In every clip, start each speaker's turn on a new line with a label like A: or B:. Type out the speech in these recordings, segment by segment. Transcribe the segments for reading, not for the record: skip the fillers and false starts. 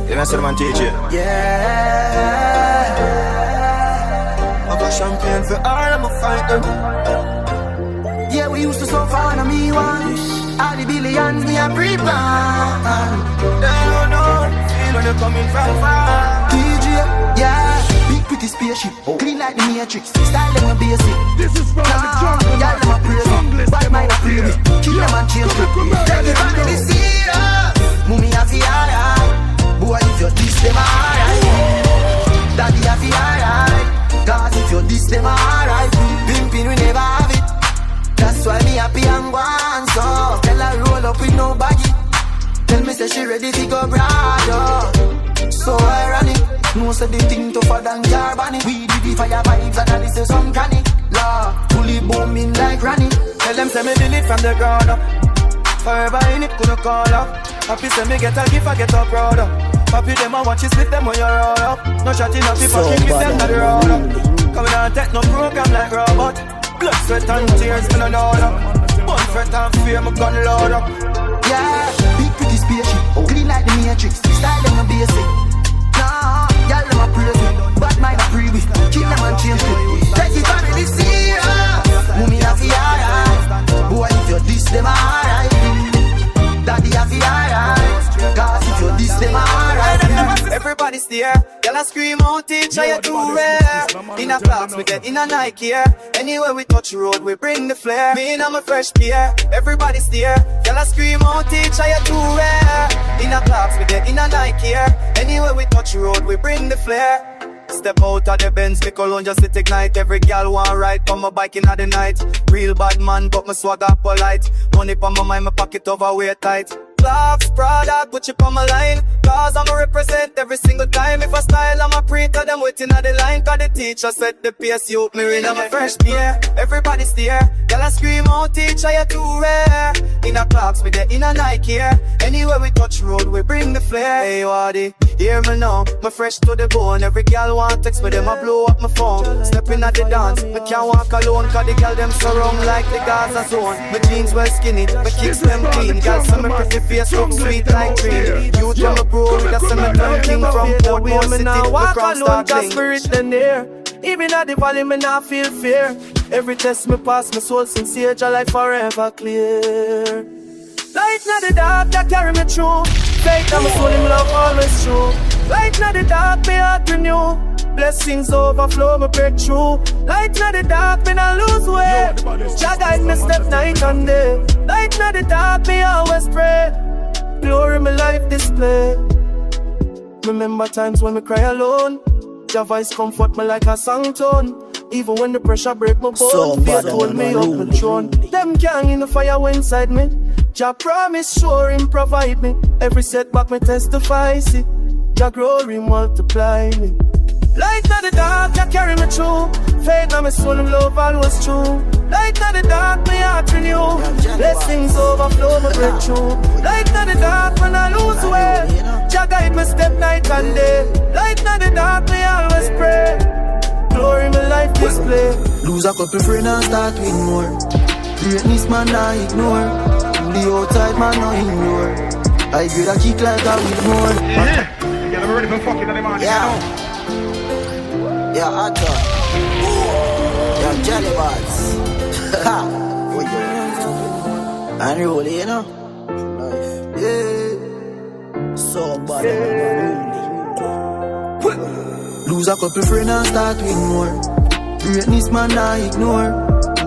A: Then I said, man, teach you.
B: Yeah. I'm a champion for all, I'm a fighter. Yeah, we used to so far on me one. All the billions, me a pre-plan. They don't know, feel when you're coming from far. DJ, yeah. Big pretty spaceship, clean like the Matrix. Style them a basic.
C: This is from the jungle.
B: Y'all them a praise. Bad mind a praise. Kill them and change them. Take it from the serious. Mummy a fi alright. Boy, if you diss them alright. Daddy a fi alright. Cause if you diss them alright. Pimpin' we never have it. That's why me happy and gone. So tell her roll up with no baggy. Tell me say she ready to go broad. So ironic. No say the thing tougher than carbonic. We do the fire vibes and this is some chronic. Law, fully booming like Granny. Tell them say me build it from the ground up. Forever in it couldn't call up. Happy say me get a gift, I get up proud up. Happy them a watch you split them when you roll up. No shotting up if I kill with them not the roll up. Coming on take no program like robot. Blood, sweat and tears, me no know up. One fret and fear, my gun load up. Yeah, big pretty spaceship, clean like the Matrix. Style them no basic. Nah, y'all them a praise me. Bad mind a freebie. Kill them and change me. Take it on the serious. Mummy a fi alright. Boy, if you diss them alright. Daddy a fi alright. Cause if you diss them alright. Everybody's there. Y'all a scream out, teacher, you're too rare. In a clocks, we get in a Nike here. Anywhere we touch road, we bring the flair. Me and I'm a fresh pair. Everybody's there. Y'all a scream out, teacher, you're too rare. In a clocks, we get in a Nike here. Anywhere we touch road, we bring the flair. Step out of the Benz, me cologne just to ignite. Every gal want ride on my bike in the night. Real bad man, but my swagger polite. Money on my mind, my pocket overweight tight. Gloves, product, put you on my line. Cause I'ma represent every single time. If I style, I'ma pre-tell them waiting at the line. Cause the teacher said the pace you me in. I'm a fresh pair. Everybody's there. Y'all a scream out, teacher, you're too rare. In a clocks, we get in a Nike here. Anywhere we touch road, we bring the flair. Hey, Waddy, hear me now. My fresh to the bone. Every gal want text me, them I blow up my phone. Stepping at the dance, I can't walk alone. Cause the gal them surround like the Gaza zone. My jeans well skinny, my kicks them clean. Gal some me pretty face look sweet like cream. Youth from a bro with a cemetery king from Portmore City.
D: Walk alone, just spirit then there. Even at the valley, me not feel fear. Every test me pass, my soul sincere, your life forever clear. Light not the dark that carry me through. Faith that my soul in love always true. Light not the dark, me heart renew. Blessings overflow, me break through. Light not the dark, me not lose way. Jah guide me step night and day. Light not the dark, me always pray. Glory my life display. Remember times when me cry alone. Your voice comfort me like a song tone. Even when the pressure break my bone, fear hold me up my throne. Them can't in the fire inside me. Jah promise sure him provide me. Every setback me testify, see. Jah glory multiply me. Light not the dark, Jah carry me through. Faith now my soul and love always true. Light not the dark, my heart renew. Blessings overflow, my breakthrough. Light not the dark, when I lose way. Jah guide me step night and day. Light not the dark, me always pray. Glory my life display.
B: Lose a couple friends and start with more. Greatness man I ignore. The outside man I ignore. I grade a kick like that with more.
C: Yeah, I'm ready for fucking anymore.
B: Yeah. Yeah, hot dog. Yeah, jelly bars. Ha! And roll, you know? Yeah. So bad. Lose a couple friends and start with more. Greatness man I ignore.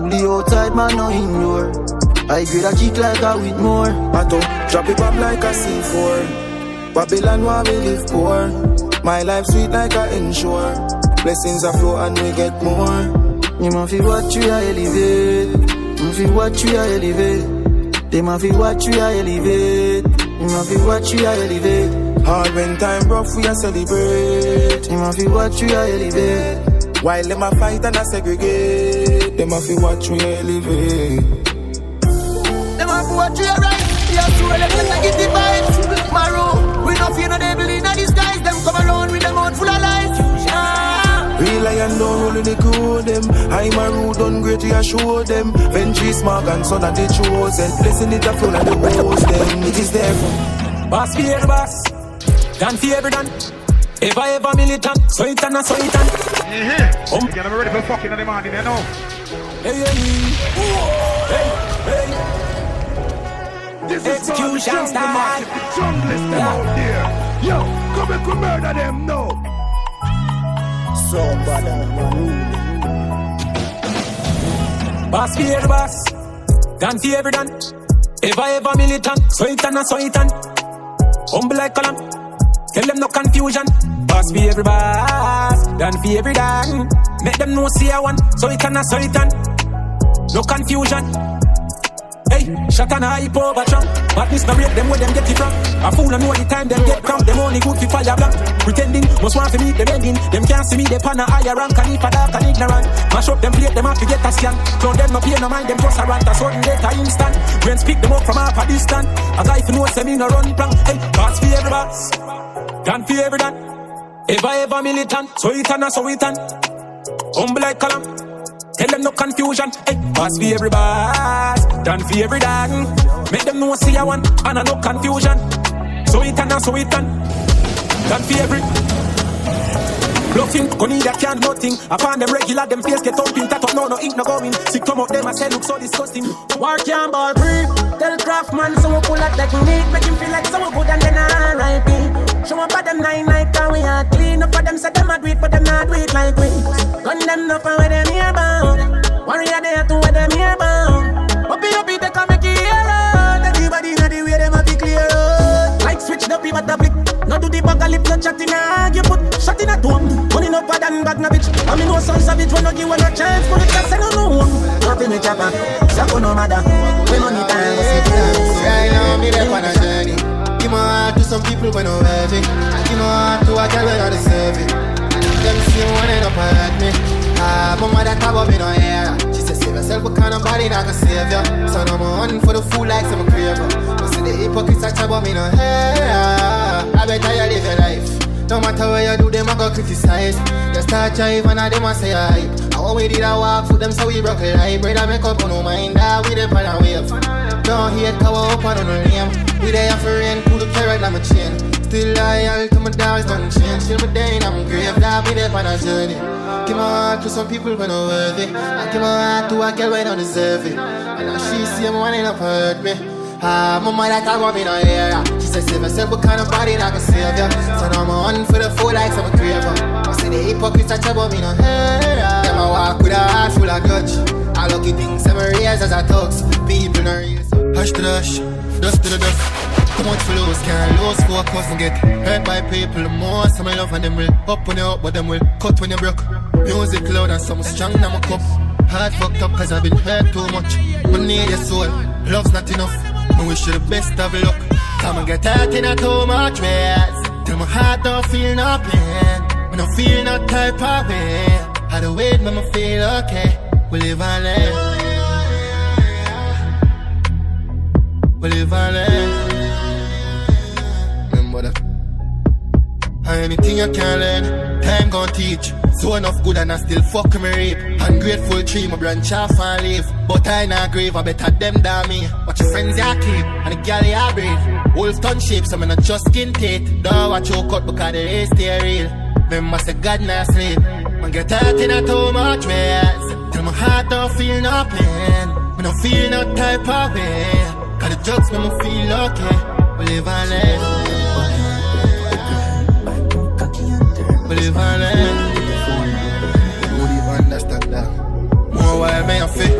B: The outside man I ignore. I grade a kick like that with more. I don't drop it up like a C4. Babylon where we live poor. My life sweet like a ensure. Blessings are flow and we get more. You ma fi watch you elevate. You ma fi watch you elevate. They ma fi watch you elevate. You ma fi watch you elevate. Hard when time rough we a celebrate. You ma fi watch you elevate. While them a fight and a segregate. They ma fi watch you elevate. Them a fi watch you right. Yeah, so let them get the vibes. Maroon, we no fear no devil in a disguise. Them come around with them out full of lies. Real lion don't roll in the crew them. I'm a rude on great, we assure them. Ventry smart and son of the chosen. Blessing it a flow like the rose them. It is there for
D: boss be the boss. done for every done. Ever militant, so it and so it and.
C: Get them ready for fucking in the morning, you know.
D: Hey.
C: This is
D: Execution style.
C: The jungle is them out there. Yo, come and come murder them now.
B: So bad,
D: Boss for every boss, done for every done. Ever militant, so it and so it and. Humble like column, tell them no confusion. Boss for every boss, done for every done. Make them know see I want, so it and so it and. No confusion. Hey, shot and hype over Trump. Badness no rate them where them get it from. A fool and know the time them get crowned. Them only good for fire blank. Pretending, must want to meet them ending. Them can't see me, they pan a higher rank. And if a dark and ignorant, mash up them plate, them have to get a scan. Clown them no pay no mind, them just a rant. A sudden data instant. When speak them up from half a distance. A guy for no say me no run prank. Hey, boss for every boss, done for every done. Ever militant, so it and so it and. Humble like column, tell them no confusion. Hey, boss for every boss, done for every done. Make them know see I want, and no confusion. So it and so it and. Done for every. Bluffing, money that can't nothing. Upon them regular, them face get thumping. That up, no ink no going. Sick come up, them I say look so disgusting.
A: War can't ball free. Tell Craftman so we pull out like we need. Make him feel like so good and then R.I.P. Show up at them 9 night and we are clean. Up for them say them a do it, but them not do it like we. Gun them up and where them here bound. Warrior there to where them here bound. Up they can make it yellow. Everybody know the way them a be clear. Like switch the people the blick. No do the bag a lip, no chat in a hag. You put shot in a dome. Money no bad and bad na bitch. I mean no son savage when no give one a chance. Put it just no one. Nothing me chopper. Sako no matter. We money time.
E: Right now me there on a journey. Give my heart to some people when I'm heavy. Give my heart to a girl when I deserve it. Them see one end up at me. My mother talk about me no hair. She said save yourself, what kind of body not gonna save ya. So now I'm hunting for the fool like some craver. But see the hypocrites that talk about me no hair. I better you live your life. No matter what you do, them I go criticize. Just start drive and them I say hype. I want we did a walk for them so we broke a lie. Brother make up on no mind that we them on a wave. Don't hate cover up on no name. We there for rain, pull the carrot on my chain. Still loyal to my dogs, don't change. Till my day in I'm grave, that we there on a journey. Give my heart to some people when I'm worthy. I give my heart to a girl when I deserve it. And now she see me wanting to hurt me. My mother talk about me no hair. She said save yourself, what kind of body not gonna save ya. So now I'm on for the fool like some craver. I say the hypocrites that talk about me no hair. Them I walk with a heart full of grudge. I lucky things, them raise as I talks. People no raise. Hush to the hush, dust to the dust. Too much for lose, can't lose focus and get hurt by people. The most of my love and them will up when you up, but them will cut when you broke. Music loud and some strong in my cup. Heart fucked up cause I've been hurt too much. I need your soul, love's not enough. I wish you the best of luck. Come and get hurt in a too much ways. Till my heart don't feel no pain. I don't feel no type of pain. How the wait make me feel okay. We live and learn. We live and learn. Remember that. Anything you can learn, time gon' teach. So enough good and I still fuck me rape. Ungrateful tree, my branch off and leave. But I not grave, I better them than me. Watch your friends ya keep, and the gal ya breathe. Wolf ton shape, so me not just skin teeth. Don't watch your cut because the race stay real. Remember say God not sleep. Man get hurt in a too much ways. Till my heart don't feel no pain. Me don't feel no type of way. Cause the drugs make me feel okay. We live and learn. We live and learn. Understand that. More while me a fit.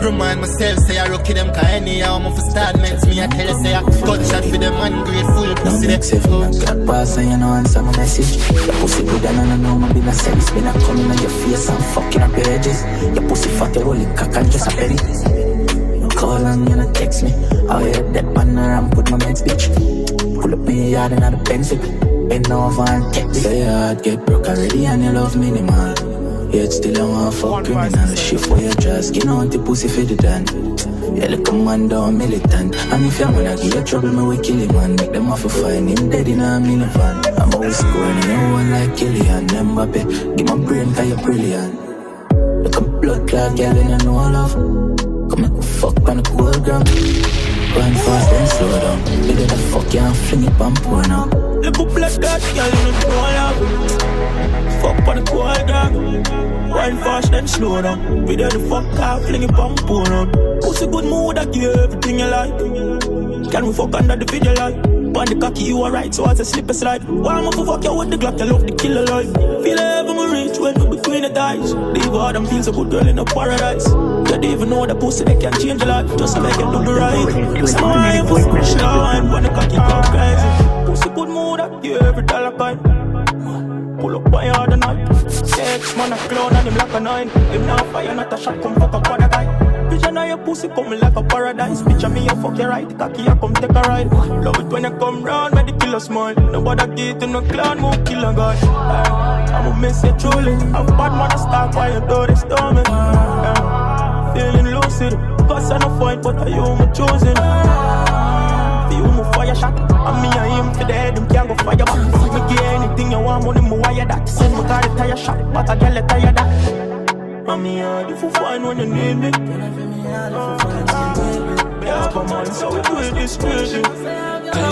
E: Remind myself, say I rocky them cause anyhow I'm for start makes me I tell you say I cut shot for them ungrateful pussy them.
F: Got pass and you know answer my message. Your pussy good and I know my been a service. Been a coming on your face and fucking up your edges. Your pussy fat, your holy cock and just a penny. You call and you not text me. How you dead banner and put my meds bitch. Pull up in your yard and the pencil. Bend over and take me. Say your heart get broke already and you love minimal. Yet still I want fuck criminal. Shift for your dress, you know the pussy for the dan. Yeah, look a man down militant. And if you wanna give you trouble, me we kill him man. Make them off a find him dead in a minivan. I'm always scoring in your one like Killian Mbappe. Give my brain cause you're brilliant. Look a blood clot girl and you know I love. Come make me fuck on the cool ground. Run fast and slow down. You did a fuck you and fling it and pour now.
D: Look up blood
F: that girl in the door, fuck on the cold ground. Wine fast then slow down. We there the fuck off, fling it pump pull on. Pussy good mood, I give you everything you like. Can we fuck under the video light? On the cocky you alright, so as a slip a slide. Why am I for fuck you with the Glock, you love the killer life. Feel heaven we reach when we between the ties. Leave all them feels a good girl in a paradise. You don't even know the pussy they can change your life. Just make it do the right. So I am a slow and when the cocky go crazy. Pussy good mood, I give you every dollar kind. Pull up by all the night. Sex man a clown and him like a 9. Him now fire not a shot, come fuck up on a guy. Vision of your pussy coming like a paradise. Picture me a fuck you right, cocky I come take a ride. Love it when you come round, make the killer smile. Nobody get to no clown, more killer guy. I'ma miss you truly. I'm bad man a start by your door, they storm me. Feeling lucid, cause I no fight, but I you my choosing. You my fire shot, and me and him for the head, him can't go fire back. Me get anything you want, money me wire that. Send me car the tire shot, but I get tire that. And me hard if you find when you need me. Yeah, come on, so we do it this crazy.
G: I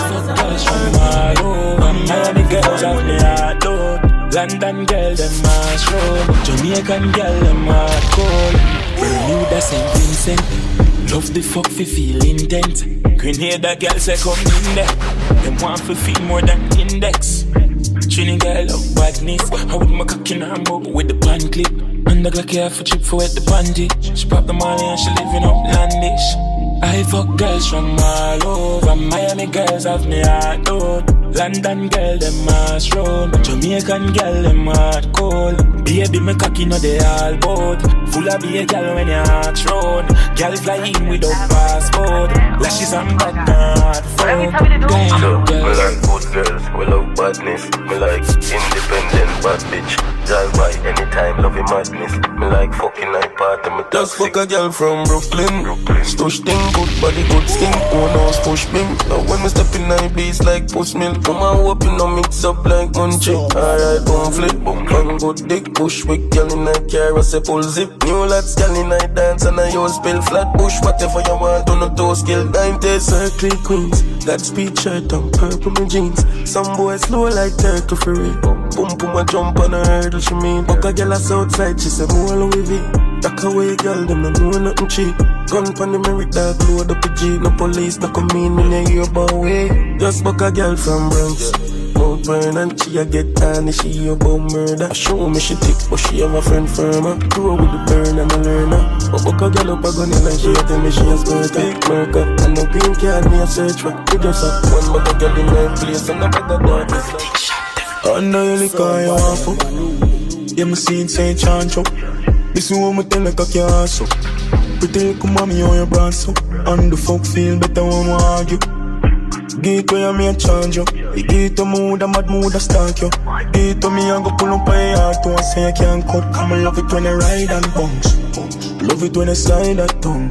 G: fuck girls from all over. Miami girls have me heart out. London girl them mash road. Jamaican girl them hardcore. Bermuda St. Vincent. Love the fuck fi feel intent. Grenada girl say come in there. Them want fi feel more than index. Trini girl love badness. I with my cock in her mouth with the pan clip. And the Glock here for chip for wet the panty. She pop the money and she living up landish. I fuck girls from all over. Miami girls have me heart out. London girl them mash road. Jamaican girl them hard cold. Baby me cocky no they all bout. Full of be a girl when you heart road. Girl fly in without passport. Lashes and back hard phone.
H: We like good girls, we love badness. Me like independent bad bitch. Drive by anytime, love your madness. Me like fucking night party, me
I: just fuck a girl from Brooklyn. Stush thing, good body, good skin. One house push me. Now when me step in night beats like push milk. Come on, open no mix up like munchie. Alright, boom flip, boom, bang good dick. Push with girl in night car, I say pull zip. New lads, girl in night dance and I use spill flat. Push whatever you want, on a toe skill. 90s, circle queens. Got speed shirt and purple me jeans. Some boys slow like turtle for real. Boom boom a jump on a hurdle, she mean. Fuck a girl a outside, she say more with it. Talk away girl, them no know nothing cheap. Gun pon the Merrick dog, load up a Jeep. No police, no come in when you hear about way. Just fuck a girl from Bronx. Mount Vernon, she a get on, she hear about murder. Show me she thick, but she have a friend firmer. Grow with the burn and a learner. But fuck a girl up a gun in and she a tell me she a squirt. Big murder, and no green card me a search for. We just have one but a girl in her place and a better darkness. Under your liquor, you want fuck. Yeah, me see it say change up. This is what me tell like a cash up. Pretty little mommy on your brand so. And the fuck feel better when we argue. Get where you me a charge you. You get to mood, a mad mood, a stalk you. Get to me, I go pull up on your heart to say I can't cut. Come and love it when you ride and bounce. Love it when you slide that tongue.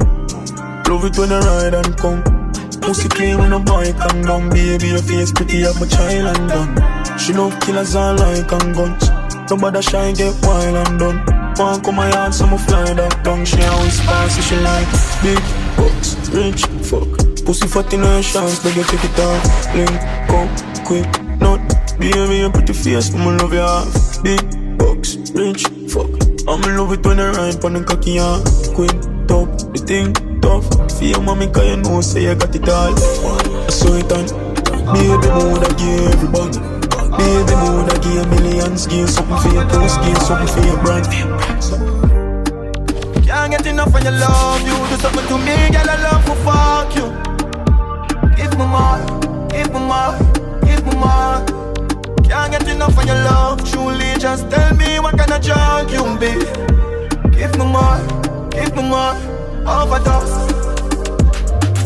I: Love it when you ride and come. Pussy clean when a boy come down. Baby, your face pretty up my child and done. She love killers all like and guns. Nobody shy get wild and done. Walk on my yard so me fly that down. She always pass so she like big bucks, rich, fuck. Pussy fat in her chance, beg you take it off. Link, go, quick, not. Baby, your pretty face, I'ma love you half. Big bucks, rich, fuck. I'ma love it when I ride on the cocky yard. Quick, top, the thing, tough. Feel mommy cause you know say you got it all. I saw it on. Baby, mood I give everybody. Baby, mood I give millions. Give something for your post, give something for your brand.
D: Can't get enough when you love you. Do something to me, girl, I love for fuck you. Give me more, give me more, give me more. Can't get enough when you love. Truly, just tell me what kind of junk you be. Give me more, overdose.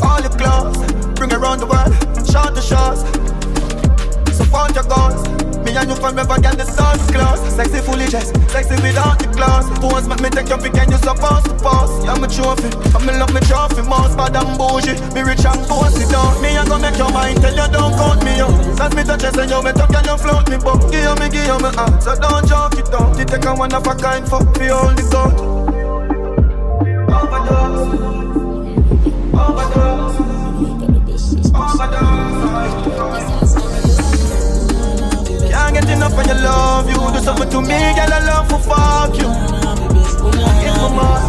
D: All your clothes, bring around the world, short the shots. Support your goals. Me and you forever get the stars close. Sexy fully dressed, sexy without the clothes. Pose make me take your pick and you supposed to pose. You're my trophy, I'm in love with trophy. Most bad and bougie, me rich and bossy down. Me and go make your mind tell you don't count me out. Since me touch you, you me talk and you float me but give me heart, so don't joke it out. You take a one of a kind fuck for all the gold. Overdose, overdose, overdose. me to me, girl, I love for fuck you. Give me more,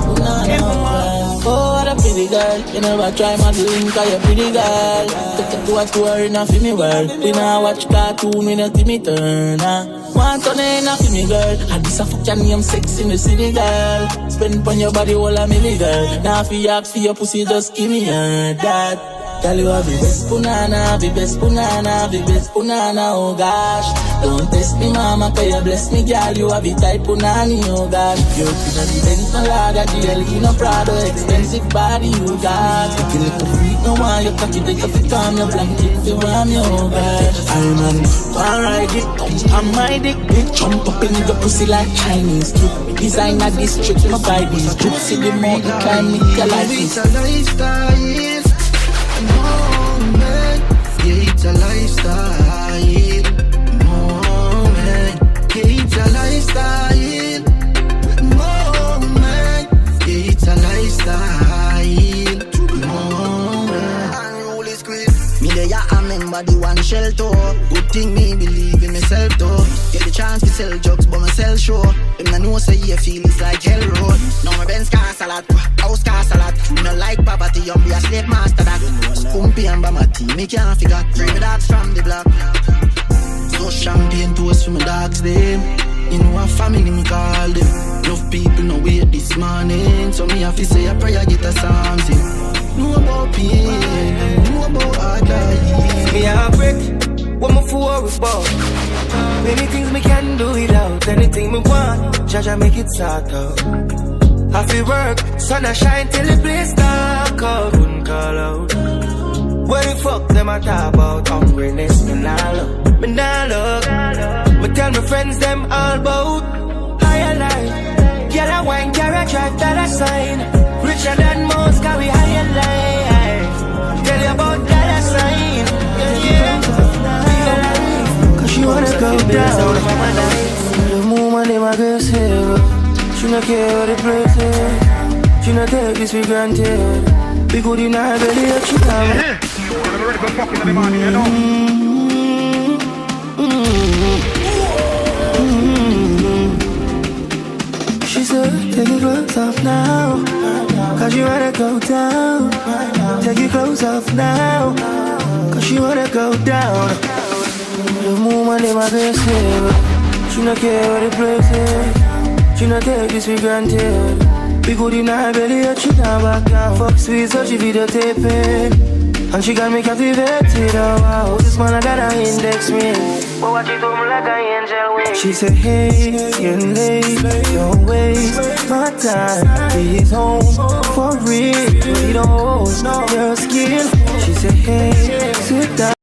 D: give me more.
F: Oh, what a pretty girl. You never try my drink, cause you're pretty girl. Take it to a tour in a filmy world. We now watch cartoon, we not see me turn. Want to in a filmy girl. And this a fuck your name, sex in the city, girl. Spend on your body all a milli, girl. Now if you ask for your pussy, just give me that. Girl, you have the best punana, the best punana, the best punana, oh gosh. Don't test me, mama, cause you bless me, girl. You have the type punani, oh gosh. You're in the Benz, no Laga, GLE, no Prado, expensive body, you got. You little freak, no one, you cocky, take a fit on your blanket, you want me, oh gosh. I'm on one ride it, I'm my dick, bitch. Jump up in the pussy like Chinese kid. Design a district, my buy these drips, see the mountain, climb me, like this.
B: It's a lifestyle. Moment, yeah, it's a lifestyle. Moment, yeah, it's a lifestyle. Moment, yeah, it's a lifestyle. Moment. Unruly squid. Me there, I remember the one shell toe. Good thing me believe in myself though. Get the chance to sell drugs, but myself sure. Them I know say you feel it's like hell road. Now my Benz cost a lot, house cost a lot. Me no like poverty, you be a slave master that. Pumpy and Bamati, me can't figure. Free me dogs from the block. So champagne toast for my dogs them. You know a family me call them. Enough people no wait this morning, so me have to say a prayer, get a something. Know about pain, know about hard life.
D: Me a break, what my for with ball. Many things me can do without anything me want. Jaja make it start out. I feel work, sun a shine till the place dark out. Couldn't call out. What the fuck them a talk about? Hungriness, me nah look, me nah look. Me tell my friends them all about higher life. Get a wine, carry a drive, that a sign. Richer than most, carry higher life. Tell you about that a sign. Yeah. Cause she wanna go down. The woman in my girl's hair. She not care what the place is. She not take this for granted. We could in her belly up, she down. She said, take your clothes off now, cause you wanna go down. Take your clothes off now, cause you wanna go down. The woman in my girl's hair. She not care what the place is. She not take this for granted. We good in her belly, but she not back down. Fuck sweet, so she videotaping. And she got me captivated, oh wow. This man I got her index ring. But what you do me like an angel wing. She said, hey, getting late, don't waste my time. He's home for real, we don't know your skin. She said, hey, sit down.